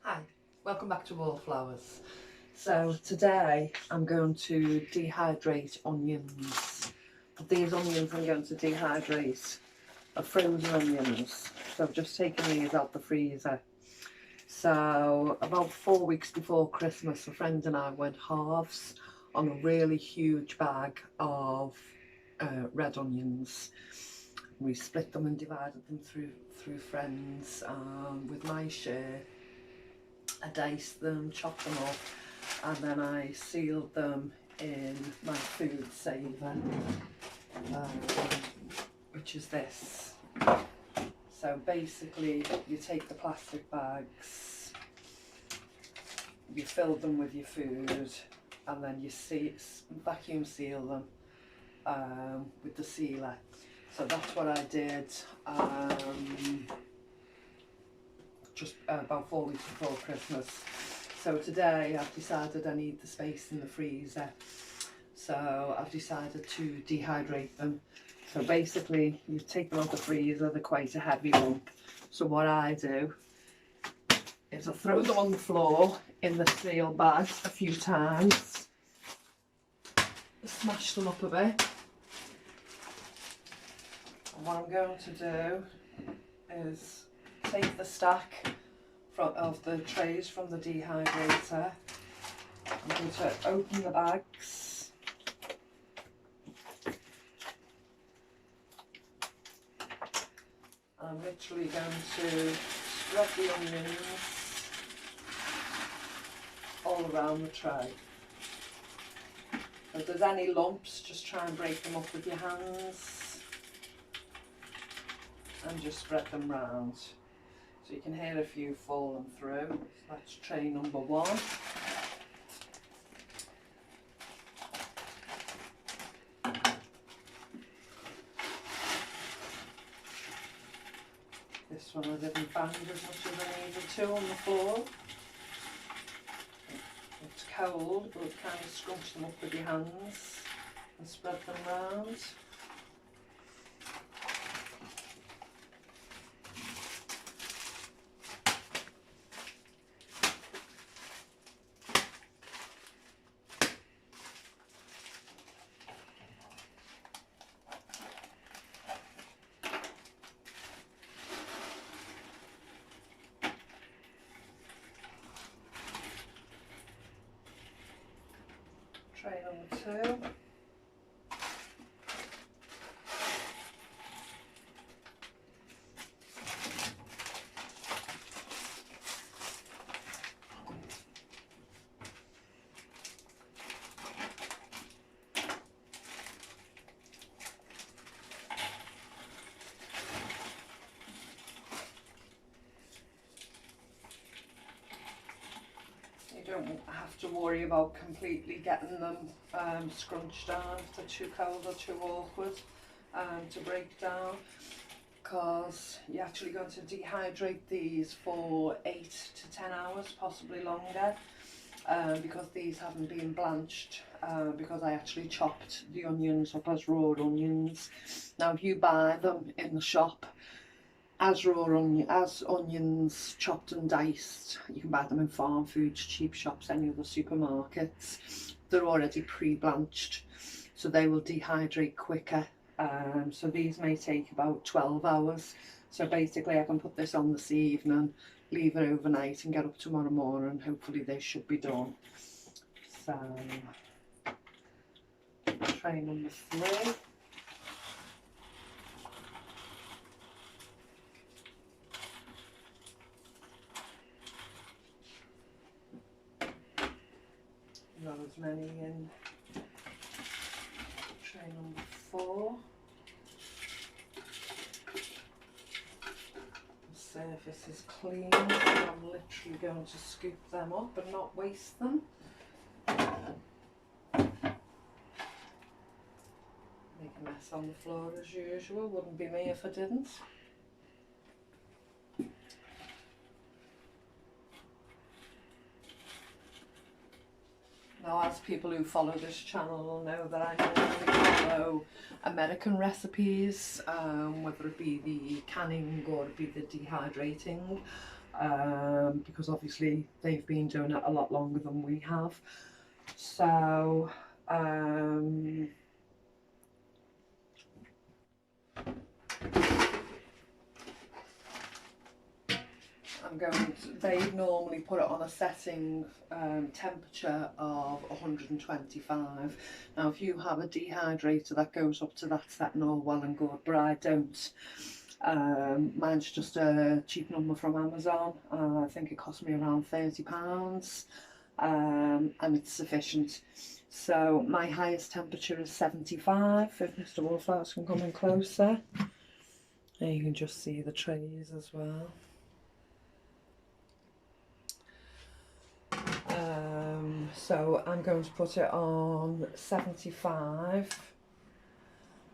Hi, welcome back to Wallflowers. So today I'm going to dehydrate onions. These onions I'm going to dehydrate are frozen onions. So I've just taken these out the freezer. So about 4 weeks before Christmas, a friend and I went halves on a really huge bag of red onions. We split them and divided them through friends with my share. I diced them, chopped them up, and then I sealed them in my food saver, which is this. So basically you take the plastic bags, you fill them with your food, and then you vacuum seal them with the sealer. So that's what I did just about 4 weeks before Christmas. So today I've decided I need the space in the freezer, so I've decided to dehydrate them. So basically you take them out the freezer, they're quite a heavy lump. So what I do is I throw them on the floor in the steel bag a few times, smash them up a bit, and what I'm going to do is take the stack of the trays from the dehydrator. I'm going to open the bags. I'm literally going to spread the onions all around the tray. If there's any lumps, just try and break them up with your hands and just spread them round. So you can hear a few falling through. So that's tray number one. This one I didn't bang as much as I needed to on the floor. It's cold, but kind of scrunch them up with your hands and spread them round. Tray number two. You don't have to worry about completely getting them scrunched down if they're too cold or too awkward to break down, because you're actually going to dehydrate these for 8 to 10 hours, possibly longer, because these haven't been blanched, because I actually chopped the onions up as raw onions. Now if you buy them in the shop as onions chopped and diced, you can buy them in farm foods, cheap shops, any other supermarkets. They're already pre-blanched, so they will dehydrate quicker. So these may take about 12 hours. So basically I can put this on this evening, leave it overnight and get up tomorrow morning and hopefully they should be done. So tray number 3. Not as many in tray number 4. The surface is clean, so I'm literally going to scoop them up and not waste them. Make a mess on the floor as usual, wouldn't be me if I didn't. Now, as people who follow this channel will know that I normally follow American recipes, whether it be the canning or it be the dehydrating. because obviously they've been doing it a lot longer than we have. So they normally put it on a setting temperature of 125. Now if you have a dehydrator that goes up to that setting, all well and good, but I don't. Mine's just a cheap number from Amazon. I think it cost me around £30, and it's sufficient. So my highest temperature is 75. If Mr. Wallflowers can come in closer, and you can just see the trays as well. So I'm going to put it on 75,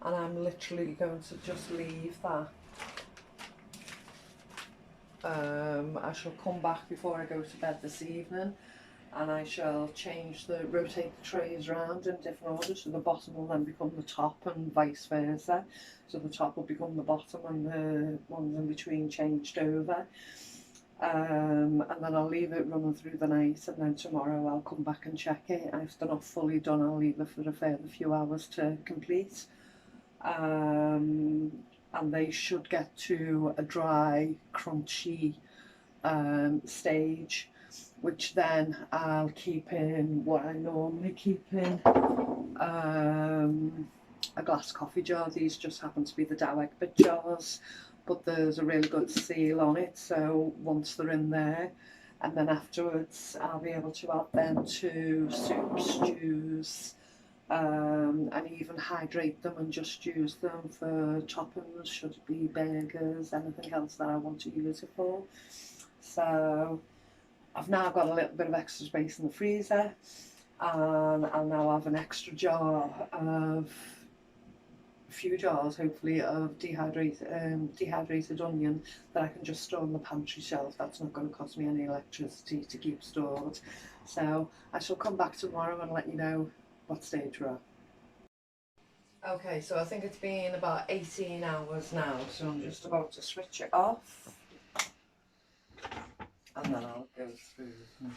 and I'm literally going to just leave that. I shall come back before I go to bed this evening, and I shall rotate the trays around in different orders, so the bottom will then become the top and vice versa. So the top will become the bottom and the ones in between changed over. And then I'll leave it running through the night, and then tomorrow I'll come back and check it. If they're not fully done, I'll leave it for a further few hours to complete. And they should get to a dry, crunchy stage, which then I'll keep in what I normally keep in a glass coffee jar. These just happen to be the Dehydrated jars, but there's a really good seal on it, so once they're in there, and then afterwards I'll be able to add them to soups, stews, and even hydrate them and just use them for toppings, should it be burgers, anything else that I want to use it for. So I've now got a little bit of extra space in the freezer, and I'll now have an extra jar of few jars, hopefully, of dehydrated onion that I can just store on the pantry shelf. That's not going to cost me any electricity to keep stored. So I shall come back tomorrow and let you know what stage we're at. Okay, so I think it's been about 18 hours now, so I'm just about to switch it off, and then I'll go through them.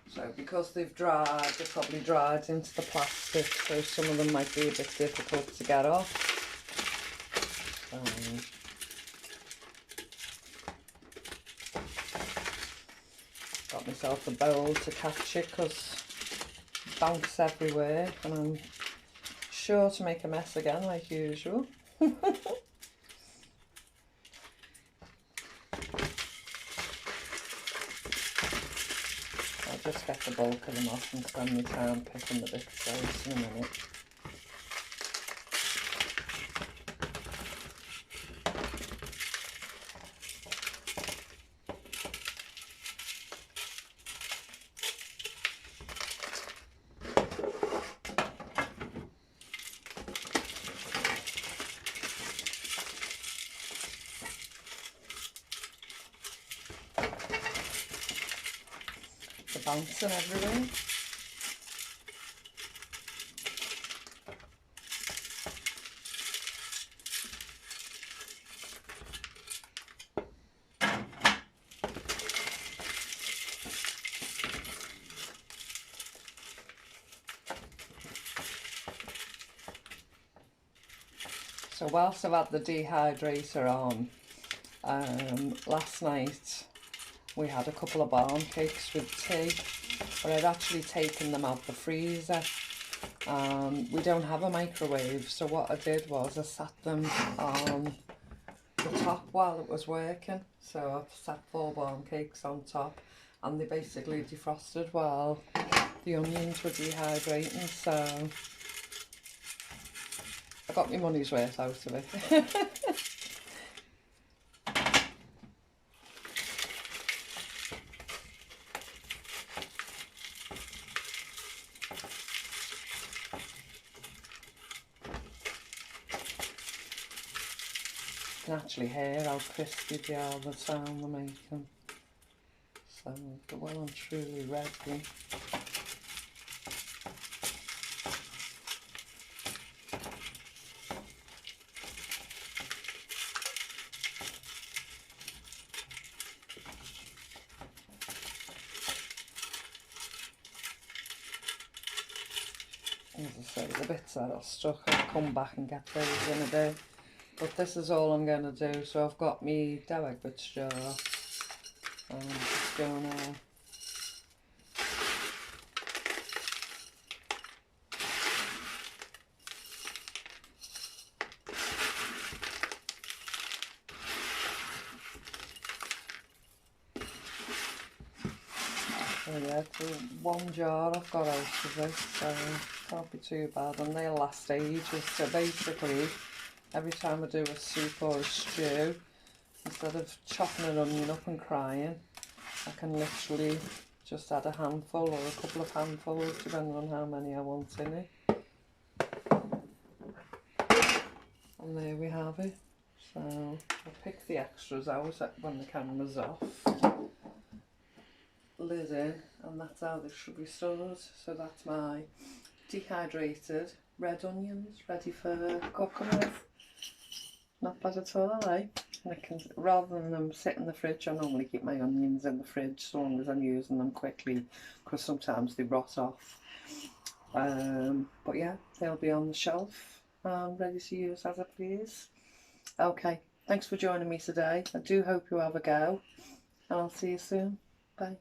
So because they've probably dried into the plastic, so some of them might be a bit difficult to get off. Got myself a bowl to catch it because it bounces everywhere, and I'm sure to make a mess again like usual. I'll just get the bulk of them off and spend my time picking the bits out in a minute. Bouncing everywhere. So whilst I've had the dehydrator on, last night we had a couple of barn cakes with tea, but I'd actually taken them out the freezer. We don't have a microwave, so what I did was I sat them on the top while it was working. So I sat 4 barn cakes on top, and they basically defrosted while the onions were dehydrating, so I got my money's worth out of it. You can actually hear how crispy they are the sound they're making. So they're well and truly ready. as I say, the bits that are stuck, I'll come back and get those in a bit. But this is all I'm going to do. So I've got my dough egg bits jar. I'm just going to so yeah, it's one jar I've got out of it, so can't be too bad, and they'll last ages. So basically, every time I do a soup or a stew, instead of chopping an onion up and crying, I can literally just add a handful or a couple of handfuls, depending on how many I want in it. And there we have it. So I'll pick the extras out when the camera's off. Lid in, and that's how this should be stored. So that's my dehydrated red onions ready for cooking with. Not bad at all, eh? And I can, rather than them sit in the fridge, I normally keep my onions in the fridge so long as I'm using them quickly, because sometimes they rot off. But yeah, they'll be on the shelf and ready to use as I please. Okay, thanks for joining me today. I do hope you have a go, and I'll see you soon. Bye.